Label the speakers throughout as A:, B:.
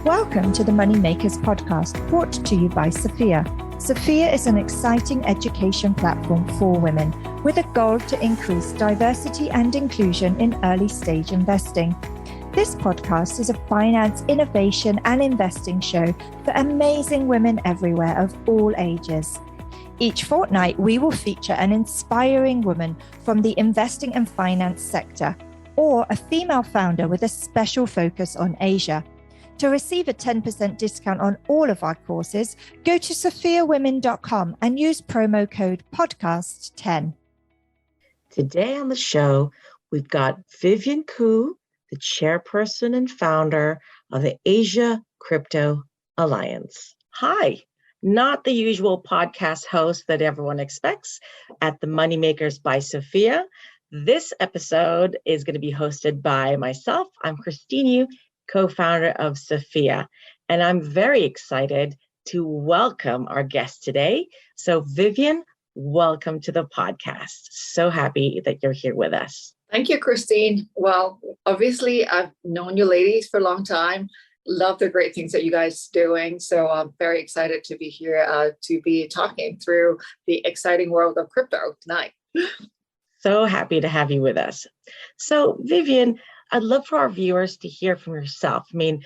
A: Welcome to the Moneymakers podcast, brought to you by Sophia. Sophia is an exciting education platform for women with a goal to increase diversity and inclusion in early stage investing. This podcast is a finance, innovation, and investing show for amazing women everywhere of all ages. Each fortnight, we will feature an inspiring woman from the investing and finance sector, or a female founder with a special focus on Asia. To receive a 10% discount on all of our courses, go to sophiawomen.com and use promo code podcast10.
B: Today on the show, we've got Vivien Khoo, the chairperson and founder of the Asia Crypto Alliance. Hi, not the usual podcast host that everyone expects at the Moneymakers by Sophia. This episode is going to be hosted by myself. I'm Christine Yu, co-founder of Sophia, and I'm very excited to welcome our guest today. So Vivien, welcome to the podcast. So happy that you're here with us.
C: Thank you, Christine. Well, obviously, I've known you ladies for a long time. Love the great things that you guys are doing. So I'm very excited to be here to be talking through the exciting world of crypto tonight.
B: So happy to have you with us. So Vivien, I'd love for our viewers to hear from yourself. I mean,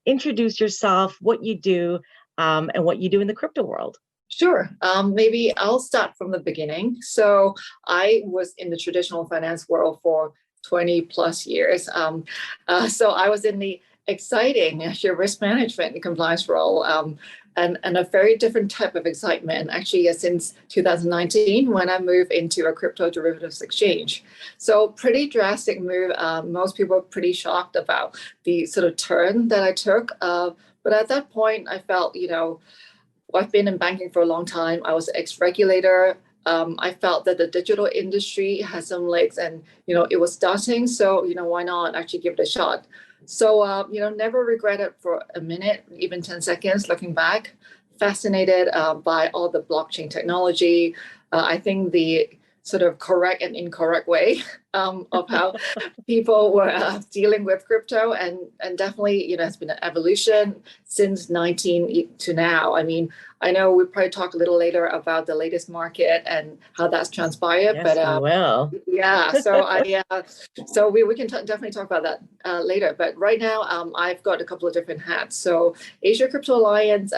B: introduce yourself, what you do, and what you do in the crypto world.
C: Sure. Maybe I'll start from the beginning. So I was in the traditional finance world for 20 plus years. So I was in the exciting risk management and compliance role, and a very different type of excitement, actually, since 2019, when I moved into a crypto derivatives exchange. So pretty drastic move. Most people are pretty shocked about the sort of turn that I took. But at that point, I felt, I've been in banking for a long time. I was an ex-regulator. I felt that the digital industry has some legs and, it was starting. So, why not actually give it a shot? So, never regret it for a minute, even 10 seconds looking back. Fascinated by all the blockchain technology. I think the sort of correct and incorrect way of how people were dealing with crypto, and definitely, it's been an evolution since 19 to now. I mean, I know we'll probably talk a little later about the latest market and how that's transpired.
B: Yes,
C: but
B: we will.
C: Yeah, so we can definitely talk about that later. But right now, I've got a couple of different hats. So Asia Crypto Alliance,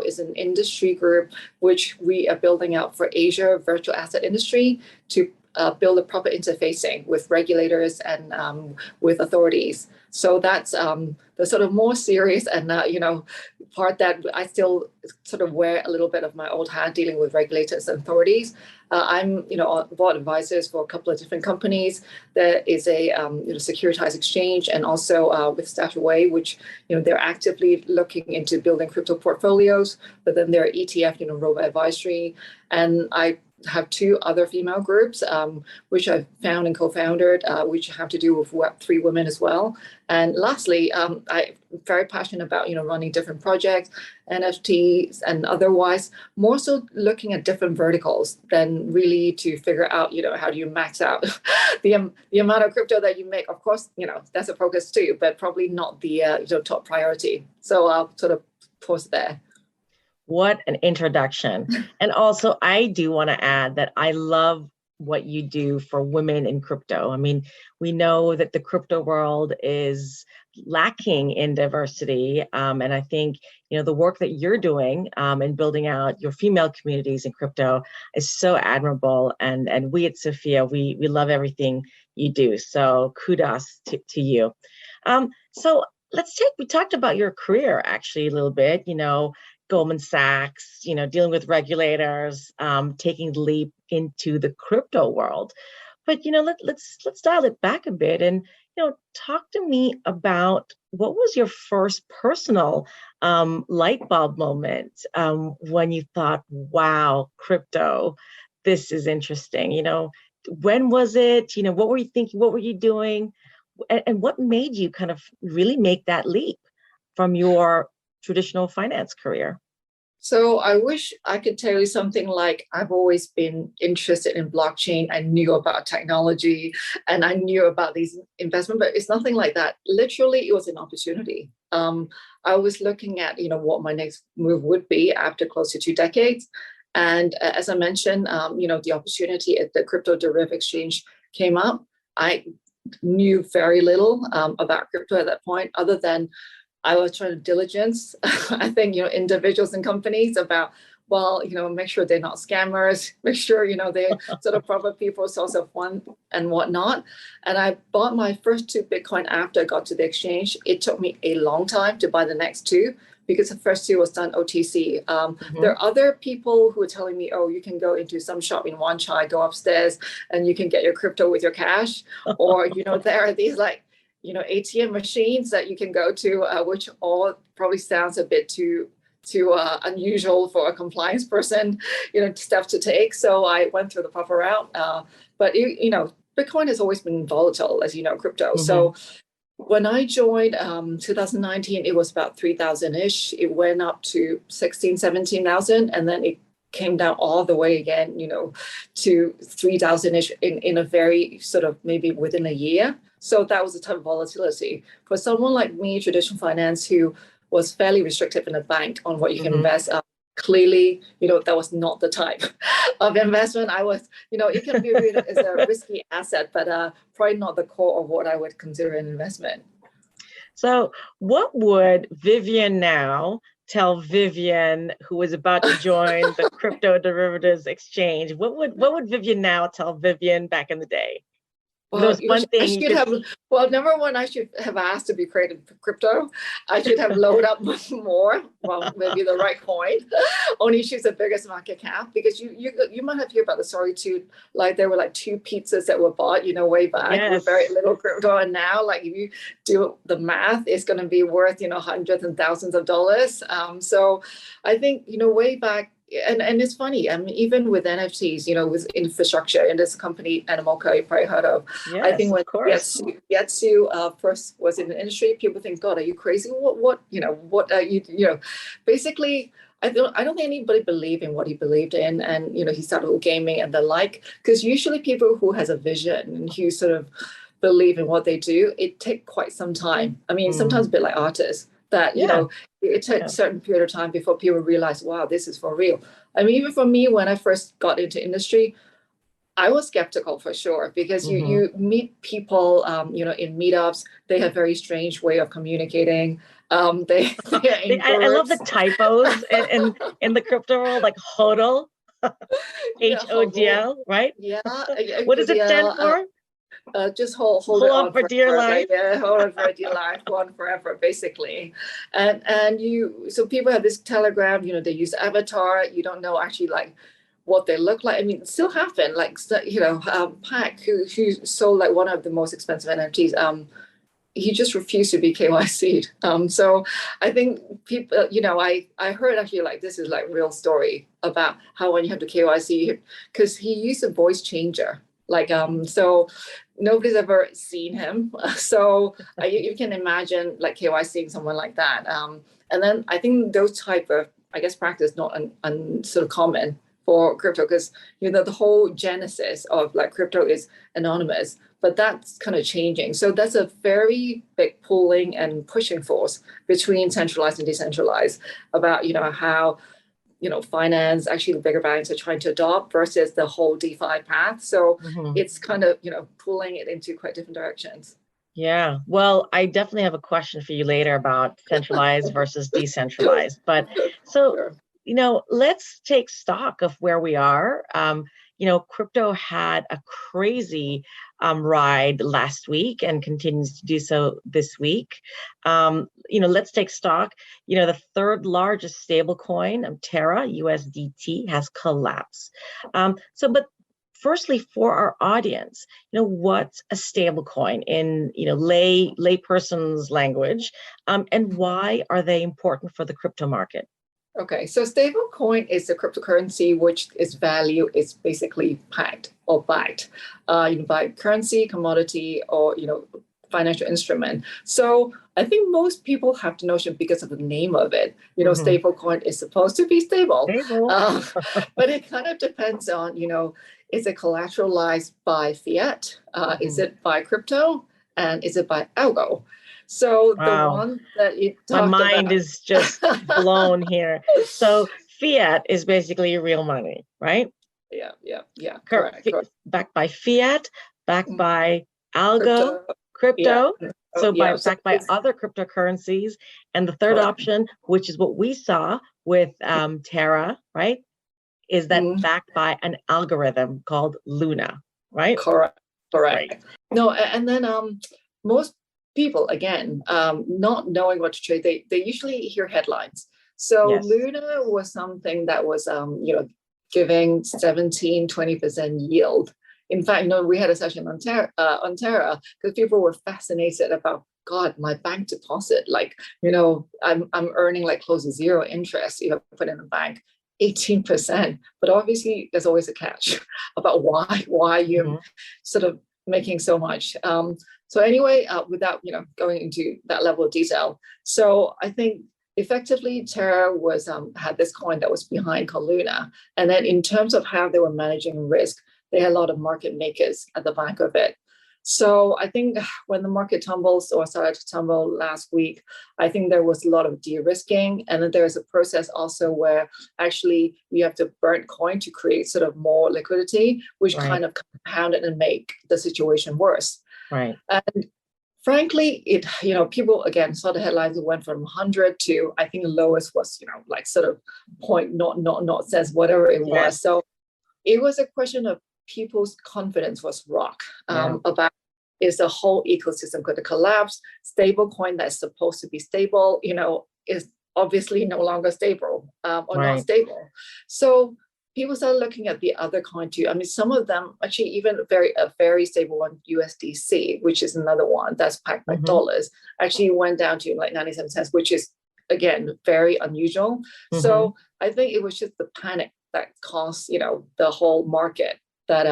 C: is an industry group which we are building out for Asia virtual asset industry to build a proper interfacing with regulators and with authorities. So that's the sort of more serious and part that I still sort of wear a little bit of my old hat dealing with regulators and authorities. I'm board advisors for a couple of different companies. There is a securitized exchange, and also with Stashaway, which they're actively looking into building crypto portfolios. But then there are ETF, robo advisory, and I have two other female groups, which I've found and co-founded, which have to do with Web3 women as well. And lastly, I'm very passionate about, running different projects, NFTs and otherwise, more so looking at different verticals than really to figure out, how do you max out the amount of crypto that you make. Of course, that's a focus too, but probably not the top priority. So I'll sort of pause there.
B: What an introduction. And also, I do want to add that I love what you do for women in crypto. I mean, we know that the crypto world is lacking in diversity. And I think, the work that you're doing in building out your female communities in crypto is so admirable. And we at Sophia, we love everything you do. So kudos to you. So we talked about your career actually a little bit, Goldman Sachs, dealing with regulators, taking the leap into the crypto world. But, let's dial it back a bit and, talk to me about what was your first personal light bulb moment when you thought, wow, crypto, this is interesting. When was it? What were you thinking? What were you doing? And what made you kind of really make that leap from your traditional finance career?
C: So I wish I could tell you something like I've always been interested in blockchain. I knew about technology and I knew about these investments, but it's nothing like that. Literally, it was an opportunity. I was looking at, what my next move would be after close to 2 decades. And as I mentioned, the opportunity at the crypto derivative exchange came up. I knew very little about crypto at that point, other than I was trying to diligence, I think, individuals and companies about, make sure they're not scammers, make sure, they're sort of proper people, source of fund and whatnot. And I bought my first 2 Bitcoin after I got to the exchange. It took me a long time to buy the next 2 because the first 2 was done OTC. There are other people who are telling me, oh, you can go into some shop in Wan Chai, go upstairs and you can get your crypto with your cash. Or, there are these ATM machines that you can go to, which all probably sounds a bit too unusual for a compliance person, stuff to take. So I went through the proper route. But Bitcoin has always been volatile, as you know, crypto. So when I joined 2019, it was about 3,000-ish. It went up to 16, 17,000, and then it came down all the way again, to 3,000-ish in a very sort of maybe within a year. So that was a type of volatility. For someone like me, traditional finance, who was fairly restrictive in a bank on what you can invest, clearly, that was not the type of investment I was, it can be viewed as a risky asset, but probably not the core of what I would consider an investment.
B: So what would Vivien now tell Vivien, who was about to join the crypto derivatives exchange? What would Vivien now tell Vivien back in the day?
C: Well, number one, I should have asked to be created for crypto. I should have loaded up more. Well, maybe the right coin. Only choose the biggest market cap, because you might have heard about the story too. Like there were like 2 pizzas that were bought, way back with very little crypto, and now like if you do the math, it's going to be worth hundreds and thousands of dollars. So I think way back. And it's funny, even with NFTs, with infrastructure, and there's a company, Animoca, you probably heard of.
B: Yes,
C: I think when
B: of course.
C: Yatsu first was in the industry, people think, God, are you crazy? What are you, basically, I don't think anybody believed in what he believed in. And, he started with gaming and the like, because usually people who has a vision and who sort of believe in what they do, it takes quite some time. I mean, sometimes a bit like artists. That it took a certain period of time before people realize, wow, this is for real. I mean, even for me, when I first got into industry, I was skeptical for sure, because you meet people, in meetups. They have very strange way of communicating. I love
B: the typos in the crypto world, like HODL, HODL, right?
C: Yeah.
B: What does it stand for?
C: Just hold it on for dear life. Yeah, hold on for dear life, go on forever, basically. And so people have this Telegram, they use avatar. You don't know actually like what they look like. I mean, it still happen. Like, Pac, who sold like one of the most expensive NFTs, he just refused to be KYC'd. So I think people, I heard actually like this is like real story about how when you have to KYC, because he used a voice changer. Like, so nobody's ever seen him. So you can imagine like KYCing someone like that. And then I think those type of, practice not sort of common for crypto, because, the whole genesis of like crypto is anonymous, but that's kind of changing. So that's a very big pulling and pushing force between centralized and decentralized about, how finance, actually the bigger banks are trying to adopt versus the whole DeFi path. So it's kind of, pulling it into quite different directions.
B: Yeah, well, I definitely have a question for you later about centralized versus decentralized. But so, let's take stock of where we are. Crypto had a crazy ride last week and continues to do so this week. Let's take stock. The 3rd largest stable coin, Terra, USDT, has collapsed. But firstly, for our audience, what's a stable coin in lay person's language, and why are they important for the crypto market?
C: Okay, so stable coin is a cryptocurrency which its value is basically pegged or backed by currency, commodity, or financial instrument. So I think most people have the notion because of the name of it. Stable coin is supposed to be stable. But it kind of depends on is it collateralized by fiat? Is it by crypto? And is it by algo? So the
B: Wow.
C: one that you
B: My
C: talked
B: mind
C: about,
B: is just blown here. So fiat is basically real money, right?
C: yeah, correct.
B: Backed by fiat, backed by algo,
C: Yeah,
B: crypto, so
C: yeah. So
B: backed by other cryptocurrencies. And the third
C: correct.
B: option, which is what we saw with Terra, right, is that backed by an algorithm called Luna, right?
C: Correct.
B: Right.
C: No, and then most people, again, not knowing what to trade, they usually hear headlines. So
B: Yes.
C: Luna was something that was giving 17-20% yield. In fact, we had a session on Terra because people were fascinated about, God, my bank deposit, I'm earning like close to zero interest if I put in a bank, 18%. But obviously, there's always a catch about why you're sort of making so much. So anyway, without going into that level of detail, so I think effectively Terra was had this coin that was behind called Luna, and then in terms of how they were managing risk, they had a lot of market makers at the back of it. So I think when the market started to tumble last week, I think there was a lot of de-risking. And then there's a process also where actually you have to burn coin to create sort of more liquidity, which kind of compounded and make the situation worse.
B: Right.
C: And frankly, people again saw the headlines. It went from 100 to, I think the lowest was, like sort of point not cents, whatever it was. So it was a question of people's confidence was rock about, is the whole ecosystem going to collapse? Stable coin that's supposed to be stable, is obviously no longer stable or not stable. So people started looking at the other coin too. I mean, some of them actually, even a very stable one, USDC, which is another one that's backed by dollars, actually went down to like 97 cents, which is again very unusual. So I think it was just the panic that caused the whole market that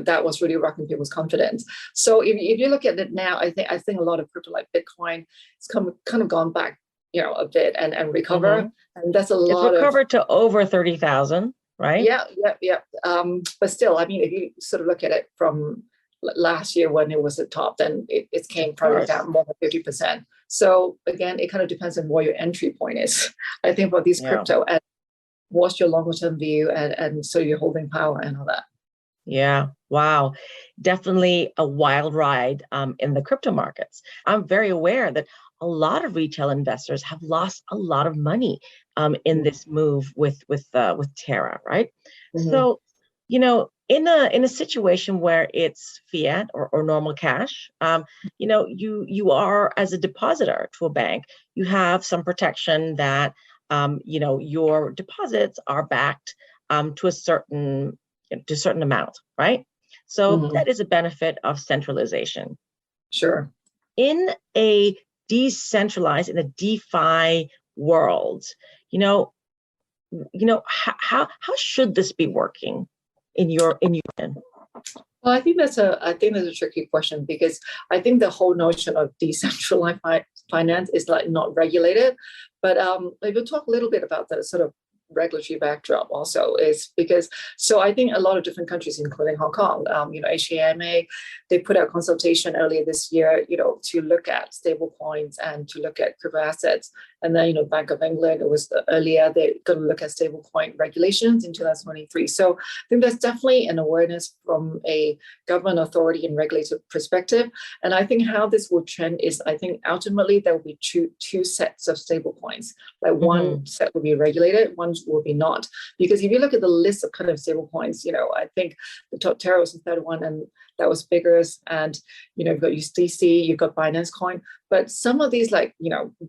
C: that was really rocking people's confidence. So if you look at it now, I think a lot of crypto like Bitcoin has kind of gone back a bit and recover, and that's a lot.
B: It's recovered to over 30,000, right?
C: Yeah. But still, I mean, if you sort of look at it from last year when it was at top, then it came probably down more than 50%. So again, it kind of depends on what your entry point is. I think for these crypto, and what's your longer term view, and so your holding power and all that.
B: Yeah. Wow. Definitely a wild ride in the crypto markets. I'm very aware that a lot of retail investors have lost a lot of money in this move with Terra, right? So, in a situation where it's fiat or normal cash, you are, as a depositor to a bank, you have some protection that your deposits are backed to a certain amount, right? So that is a benefit of centralization.
C: Sure.
B: In a decentralized, in a DeFi world, how should this be working in your opinion?
C: Well, I think that's a tricky question, because I think the whole notion of decentralized finance is like not regulated. But if you talk a little bit about the sort of regulatory backdrop also, is because, so I think a lot of different countries, including Hong Kong, HKMA, they put out consultation earlier this year, to look at stable coins and to look at crypto assets. And then, Bank of England, it was earlier, they're going to look at stable coin regulations in 2023. So I think there's definitely an awareness from a government authority and regulator perspective. And I think how this will trend is, I think ultimately there will be two sets of stable coins. Like one set will be regulated, one will be not. Because if you look at the list of kind of stable coins, I think the top Terra was the third one, and that was bigger. And you've got USDC, you've got Binance Coin, but some of these, like,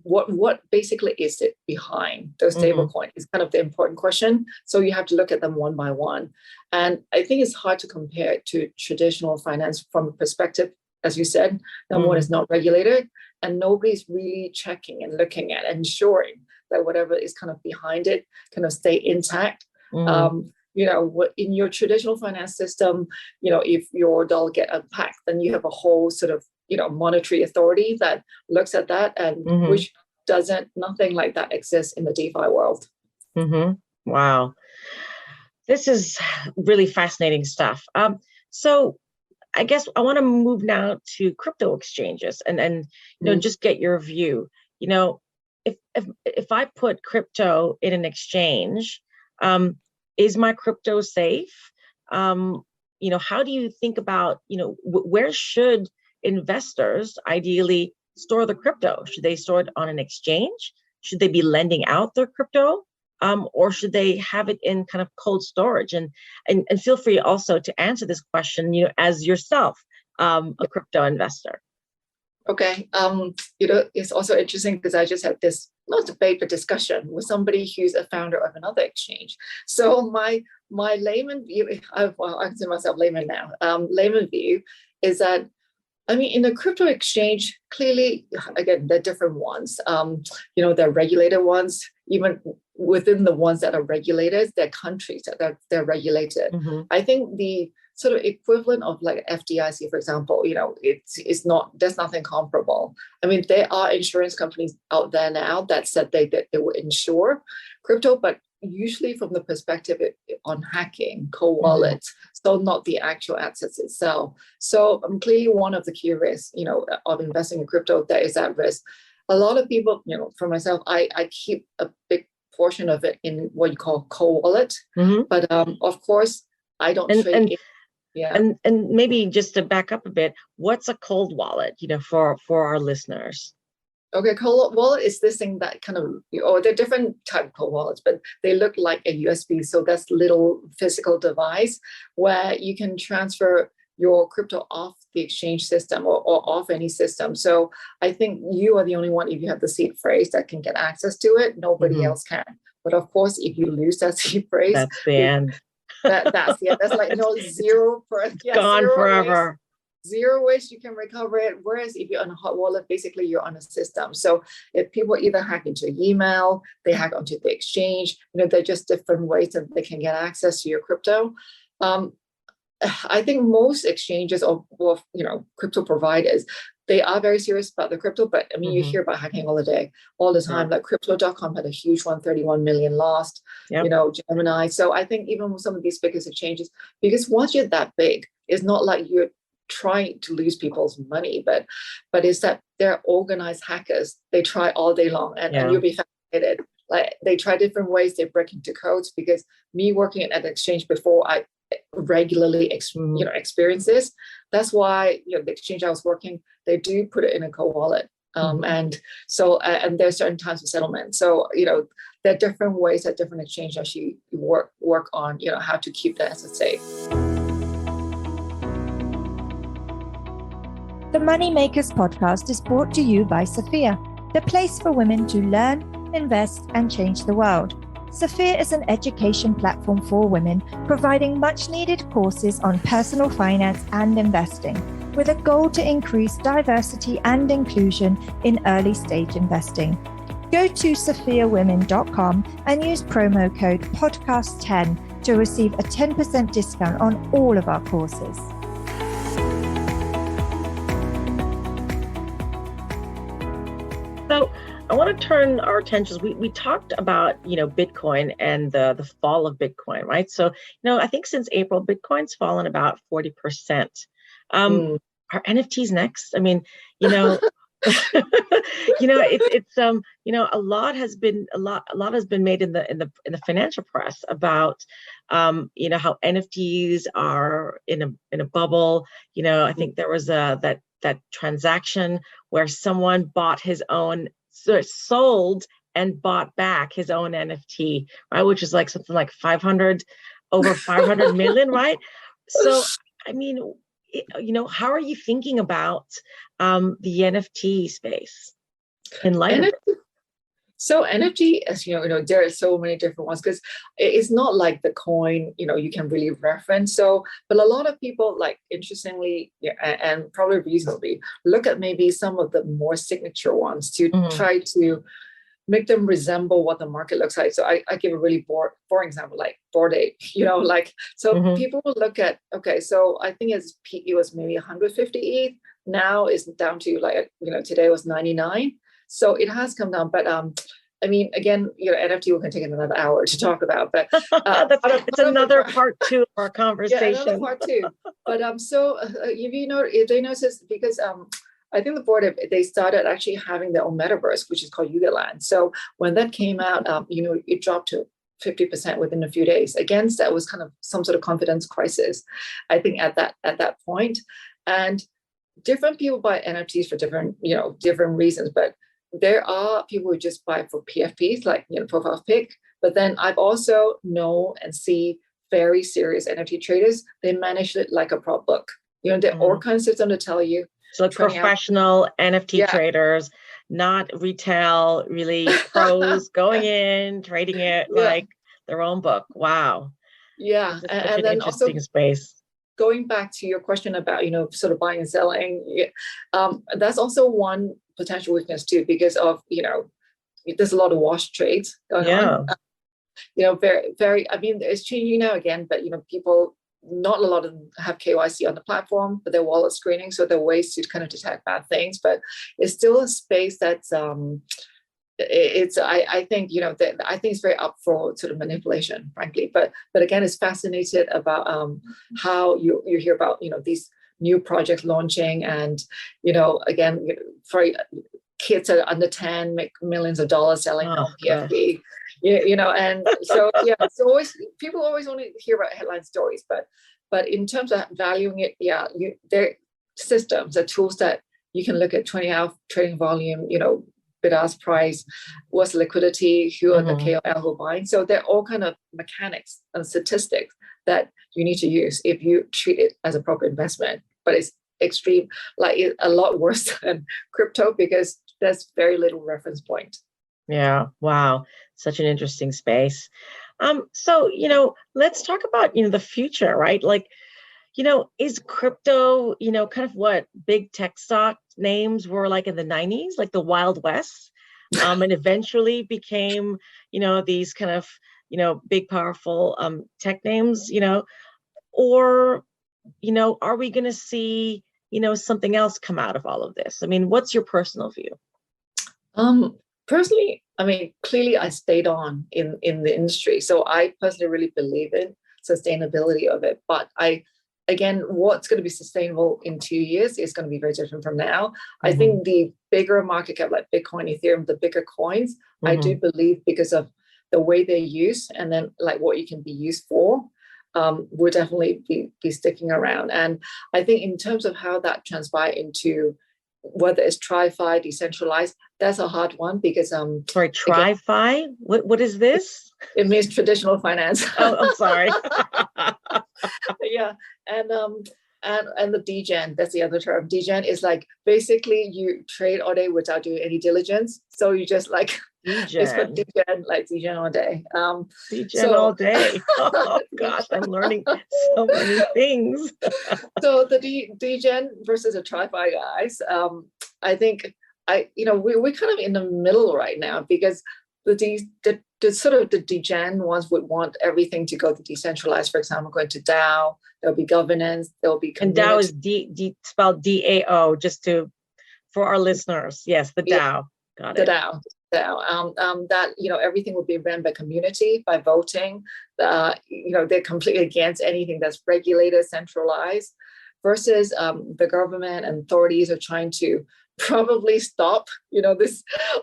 C: what basically is it behind those stable coin is kind of the important question. So you have to look at them one by one. And I think it's hard to compare it to traditional finance from a perspective, as you said, that one is not regulated, and nobody's really checking and looking at ensuring that whatever is kind of behind it kind of stay intact. In your traditional finance system, if your dollar get unpacked, then you have a whole sort of, monetary authority that looks at that, and which nothing like that exists in the DeFi world.
B: Wow. This is really fascinating stuff. So I guess I want to move now to crypto exchanges and just get your view. If I put crypto in an exchange, is my crypto safe? How do you think about, where should investors ideally store the crypto? Should they store it on an exchange? Should they be lending out their crypto? Or should they have it in kind of cold storage? And feel free also to answer this question, as yourself, a crypto investor.
C: Okay. It's also interesting because I just had this not debate but discussion with somebody who's a founder of another exchange. So my layman view, I consider myself layman now. Layman view is that, in the crypto exchange, clearly, again, they're different ones. They're regulated ones. Even within the ones that are regulated, they're countries that they're regulated.
B: Mm-hmm.
C: I think the sort of equivalent of like FDIC, for example, it's not, there's nothing comparable. There are insurance companies out there now that said they will insure crypto, but usually from the perspective on hacking, cold wallets, so not the actual assets itself. So clearly one of the key risks, of investing in crypto that is at risk. A lot of people, for myself, I keep a big portion of it in what you call cold wallet, but of course I don't trade it. Yeah.
B: And maybe just to back up a bit, what's a cold wallet, for our listeners?
C: Okay, cold wallet is this thing that kind of, they're different type of cold wallets, but they look like a USB. So that's little physical device where you can transfer your crypto off the exchange system or off any system. So I think you are the only one, if you have the seed phrase, that can get access to it. Nobody else can. But of course, if you lose that seed phrase,
B: that's the end.
C: That's like zero
B: gone
C: zero
B: forever.
C: Ways. Zero ways you can recover it. Whereas if you're on a hot wallet, basically you're on a system. So if people either hack into your email, they hack onto the exchange, they're just different ways that they can get access to your crypto. I think most exchanges or crypto providers, they are very serious about the crypto, but you hear about hacking all the time. Like crypto.com had a huge 131 million lost, Gemini. So I think even with some of these biggest exchanges, because once you're that big, it's not like you're trying to lose people's money, but it's that they're organized hackers. They try all day long and you'll be fascinated. Like they try different ways, they break into codes, because me working at an exchange before, I regularly experience this. That's why the exchange I was working, they do put it in a cold wallet, and so and there's certain times of settlement. So there are different ways that different exchanges actually work on how to keep the assets safe.
A: The Moneymakers podcast is brought to you by Sophia, the place for women to learn, invest, and change the world. Sophia is an education platform for women, providing much-needed courses on personal finance and investing, with a goal to increase diversity and inclusion in early-stage investing. Go to sophiawomen.com and use promo code podcast10 to receive a 10% discount on all of our courses.
B: So I want to turn our attentions. We talked about, Bitcoin and the fall of Bitcoin, right? So, I think since April, Bitcoin's fallen about 40%. Are NFTs next? It's a lot has been made in the financial press about how NFTs are in a bubble. I think there was that transaction where someone bought his own, sold and bought back his own NFT, right? Which is like something like over 500 million, right? So, how are you thinking about the NFT space in light of it?
C: So NFT, as there are so many different ones, because it's not like the coin, you can really reference. So, but a lot of people, like, interestingly, and probably reasonably, look at maybe some of the more signature ones to try to make them resemble what the market looks like. So I give a really boring example, like Bored Ape, people will look at, okay, so I think it was maybe 150 ETH. Now it's down to today was 99. So it has come down, but I mean, again, NFT we can take another hour to talk about, but
B: it's another part two of our conversation.
C: Yeah, another part two. But if they notice, because I think the board, they started actually having their own metaverse, which is called Yugaland. So when that came out, it dropped to 50% within a few days. Against that was kind of some sort of confidence crisis, I think, at that point. And different people buy NFTs for different reasons, but there are people who just buy for PFPs, like profile pic. But then I've also know and see very serious NFT traders. They manage it like a prop book. They're all kinds of system to tell you.
B: So like professional NFT traders, not retail, really pros going in, trading it like their own book. Wow.
C: Yeah.
B: And then interesting space.
C: Going back to your question about, sort of buying and selling, that's also one potential weakness too, because of, there's a lot of wash trades going on. Very, very, I mean, it's changing now again, but, people, not a lot of them have KYC on the platform, but they're wallet screening. So there are ways to kind of detect bad things, but it's still a space that's, I think it's very up for sort of manipulation, frankly. But again, it's fascinated about how you hear about these new projects launching, and again, for kids that are under 10 make millions of dollars selling on PFP. And so it's always, people always only hear about headline stories, but in terms of valuing it, there systems, are tools that you can look at 20-hour trading volume, bid-ask price, what's liquidity, who are the KOL who are buying. So they're all kind of mechanics and statistics that you need to use if you treat it as a proper investment. But it's extreme, like a lot worse than crypto, because there's very little reference point.
B: Yeah. Wow. Such an interesting space. So, let's talk about, the future, right? Like, is crypto, kind of what big tech stock names were like in the 90s, like the Wild West, and eventually became, these kind of, big, powerful tech names, or, are we going to see, something else come out of all of this? I mean, what's your personal view?
C: Personally, I mean, clearly I stayed on in the industry. So I personally really believe in sustainability of it. But again, what's going to be sustainable in 2 years is going to be very different from now. I think the bigger market cap, like Bitcoin, Ethereum, the bigger coins, I do believe, because of the way they're used and then like what you can be used for, will definitely be sticking around. And I think in terms of how that transpire into whether it's TriFi, decentralized, that's a hard one, because
B: sorry, TriFi? What is this?
C: It means traditional finance.
B: Oh, I'm sorry.
C: Yeah, and the degen, that's the other term. Degen is like basically you trade all day without doing any diligence. So you just like it's for degen, like degen all day.
B: Degen all day. Oh gosh, I'm learning so many things.
C: So the degen versus the TriFi guys, I think we're kind of in the middle right now, because the sort of the degen ones would want everything to go to decentralized. For example, going to DAO, there'll be governance, there'll be community.
B: And DAO is spelled DAO, for our listeners. Yes, the DAO. Got it.
C: The DAO. That everything will be run by community, by voting. They're completely against anything that's regulated, centralized, versus the government and authorities are trying to probably stop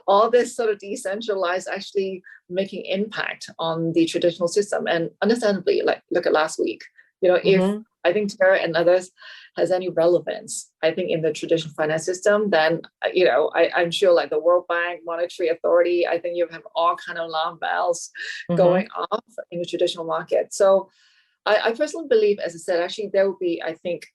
C: all this sort of decentralized actually making impact on the traditional system. And understandably, like look at last week, if I think Terra and others has any relevance, I think, in the traditional finance system, then I'm sure like the World Bank, Monetary Authority, I think you have all kind of alarm bells going off in the traditional market. So I personally believe, as I said, actually there will be, I think,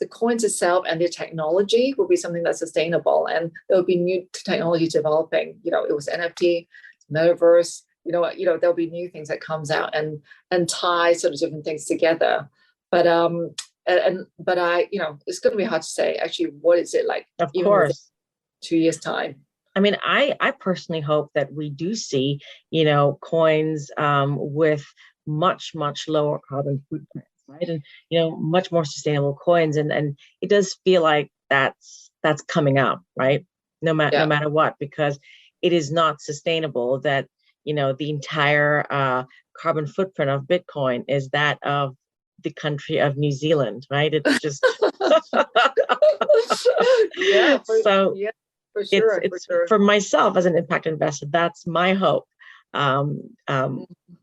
C: the coins itself and their technology will be something that's sustainable, and there will be new technology developing. It was NFT, metaverse. There'll be new things that comes out and tie sort of different things together. But it's going to be hard to say actually what is it like.
B: Of course,
C: 2 years time.
B: I mean, I personally hope that we do see coins with much lower carbon footprints, right? And much more sustainable coins, and it does feel like that's coming up, right? No matter what, because it is not sustainable, that, the entire carbon footprint of Bitcoin is that of the country of New Zealand, right? It's just
C: Yeah,
B: so
C: for sure.
B: it's for myself as an impact investor, that's my hope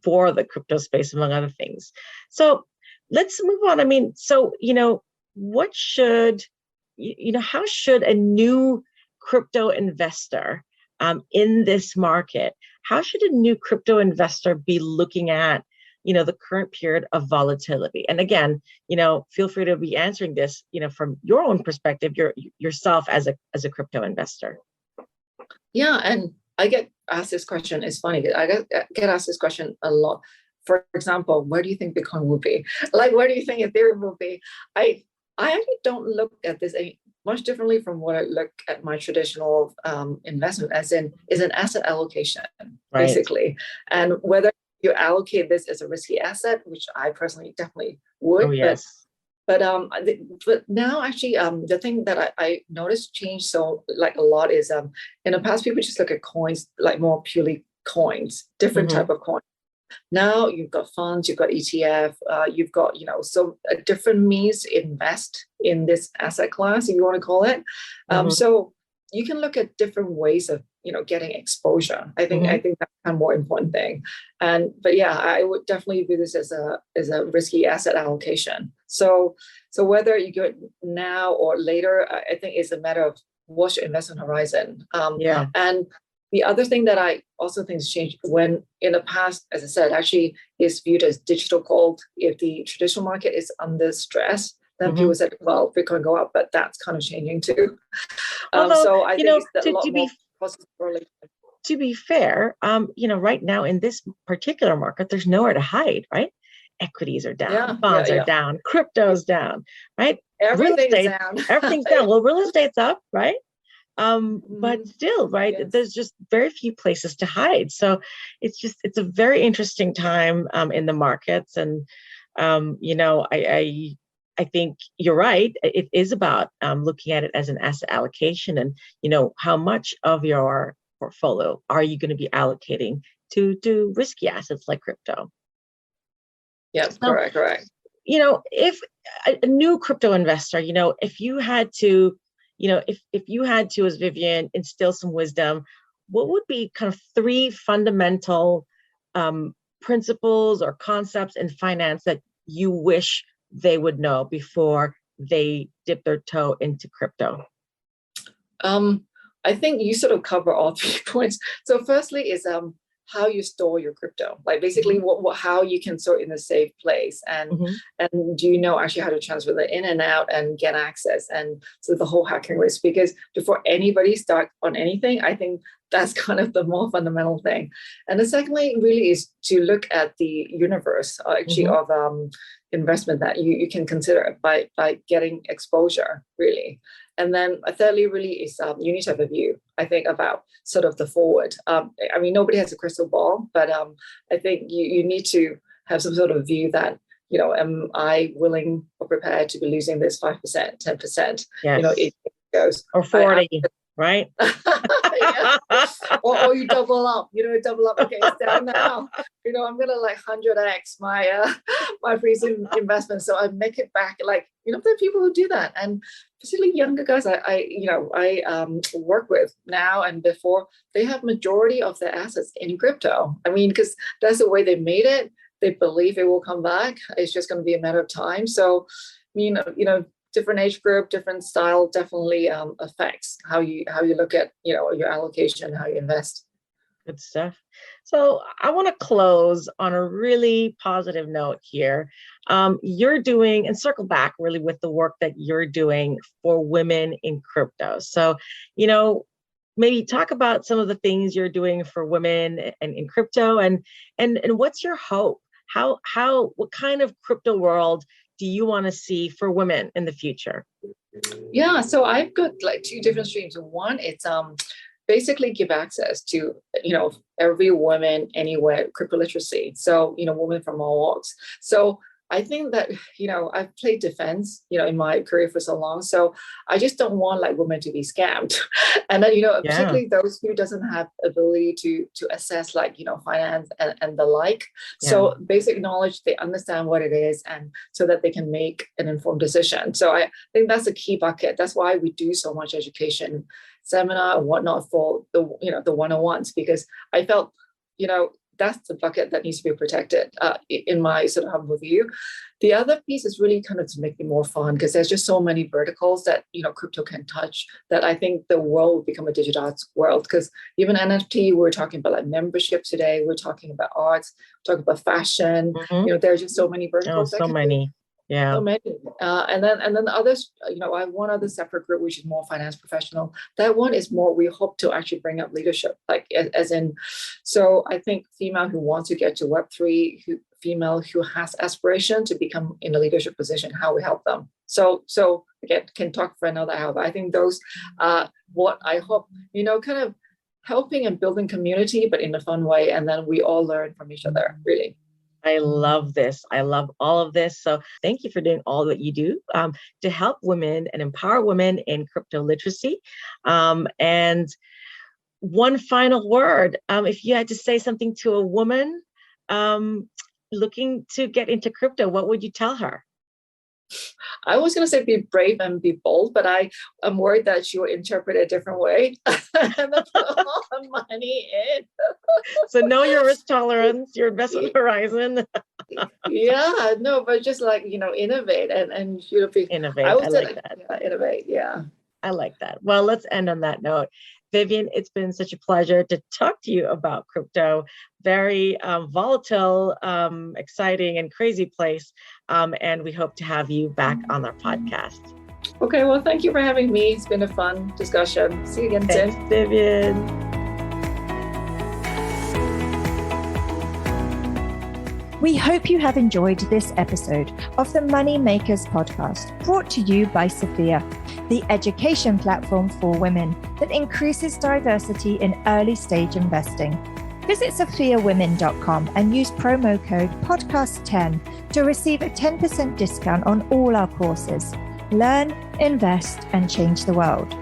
B: for the crypto space, among other things. So let's move on. I mean, so what should how should a new crypto investor in this market, how should a new crypto investor be looking at the current period of volatility? And again, feel free to be answering this, from your own perspective, yourself as a crypto investor.
C: Yeah, and I get asked this question. It's funny. I get asked this question a lot. For example, where do you think Bitcoin will be? Like, where do you think Ethereum will be? I actually don't look at this much differently from what I look at my traditional investment, as in is an asset allocation,
B: Right.
C: basically, and whether you allocate this as a risky asset, which I personally definitely would.
B: Oh, yes.
C: But now actually the thing that I noticed change so like a lot is in the past people just look at coins like more purely coins, different type of coins. Now you've got funds, you've got ETF, you've got so a different means to invest in this asset class, if you want to call it. So you can look at different ways of getting exposure. I think that's kind of more important thing. But yeah, I would definitely view this as a risky asset allocation. So whether you go now or later, I think it's a matter of what's your investment horizon. And the other thing that I also think has changed, when in the past, as I said, actually is viewed as digital gold. If the traditional market is under stress, then people said, well, Bitcoin go up, but that's kind of changing too. So I think it's a lot more positive correlation.
B: To be fair, right now in this particular market, there's nowhere to hide, right? Equities are down, bonds are down, crypto's down, right?
C: Everything's down.
B: Everything's down. Well, real estate's up, right? But still, right, there's just very few places to hide. So it's a very interesting time in the markets. And, I think you're right. It is about looking at it as an asset allocation, and, how much of your portfolio are you going to be allocating to risky assets like crypto?
C: Yeah, so, correct.
B: If a new crypto investor, if you had to, if you had to, as Vivien, instill some wisdom, what would be kind of 3 fundamental principles or concepts in finance that you wish they would know before they dip their toe into crypto?
C: I think you sort of cover all 3 points. So firstly is how you store your crypto, like basically how you can store in a safe place, and do you know actually how to transfer it in and out and get access, and so the whole hacking risk. Because before anybody start on anything, I think that's kind of the more fundamental thing. And the secondly really is to look at the universe actually of investment that you can consider by getting exposure, really. And then thirdly really is you need to have a view, I think, about sort of the forward. I mean, nobody has a crystal ball, but I think you need to have some sort of view that, am I willing or prepared to be losing this 5%, 10%?
B: Yes.
C: It goes.
B: Or 40, right?
C: or you double up, okay, it's down now, I'm gonna like 100x my recent investment, so I make it back. Like, there are people who do that, and particularly younger guys I work with now and before, they have majority of their assets in crypto. I mean, because that's the way they made it. They believe it will come back. It's just going to be a matter of time. So different age group, different style definitely affects how you look at your allocation, how you invest.
B: Good stuff. So I want to close on a really positive note here. You're doing, and circle back really with the work that you're doing for women in crypto. So, maybe talk about some of the things you're doing for women and in crypto, and what's your hope? What kind of crypto world do you want to see for women in the future?
C: Yeah, so I've got like 2 different streams. One, it's basically give access to every woman anywhere, crypto literacy. So women from all walks. So I think that, I've played defense, in my career for so long. So I just don't want like women to be scammed. And then, particularly those who doesn't have ability to assess like, finance and the like.
B: Yeah.
C: So basic knowledge, they understand what it is and so that they can make an informed decision. So I think that's a key bucket. That's why we do so much education seminar and whatnot for the, the one-on-ones, because I felt, that's the bucket that needs to be protected in my sort of humble view. The other piece is really kind of to make it more fun, because there's just so many verticals that, crypto can touch, that I think the world will become a digital arts world. Because even NFT, we're talking about like membership today, we're talking about arts, we're talking about fashion, there's just so many verticals.
B: Oh, so many. Yeah.
C: So many. And then the others, I have one other separate group, which is more finance professional. That one is more, we hope to actually bring up leadership, like as in, so I think female who wants to get to Web3, female who has aspiration to become in a leadership position, how we help them. So again, can talk for another hour, but I think those are what I hope, kind of helping and building community, but in a fun way. And then we all learn from each other, really.
B: I love this. I love all of this. So thank you for doing all that you do to help women and empower women in crypto literacy. And one final word, if you had to say something to a woman looking to get into crypto, what would you tell her?
C: I was going to say be brave and be bold, but I am worried that she will interpret it a different way and then put all the money in.
B: So know your risk tolerance, your investment horizon.
C: Yeah, no, but just like, innovate and be
B: innovate. I like that.
C: Yeah, innovate. Yeah.
B: I like that. Well, let's end on that note. Vivien, it's been such a pleasure to talk to you about crypto. Very volatile, exciting, and crazy place. And we hope to have you back on our podcast.
C: Okay, well, thank you for having me. It's been a fun discussion. See you again soon.
B: Thanks, Vivien.
A: We hope you have enjoyed this episode of the Money Makers podcast, brought to you by Sophia, the education platform for women that increases diversity in early stage investing. Visit sophiawomen.com and use promo code podcast10 to receive a 10% discount on all our courses. Learn, invest, and change the world.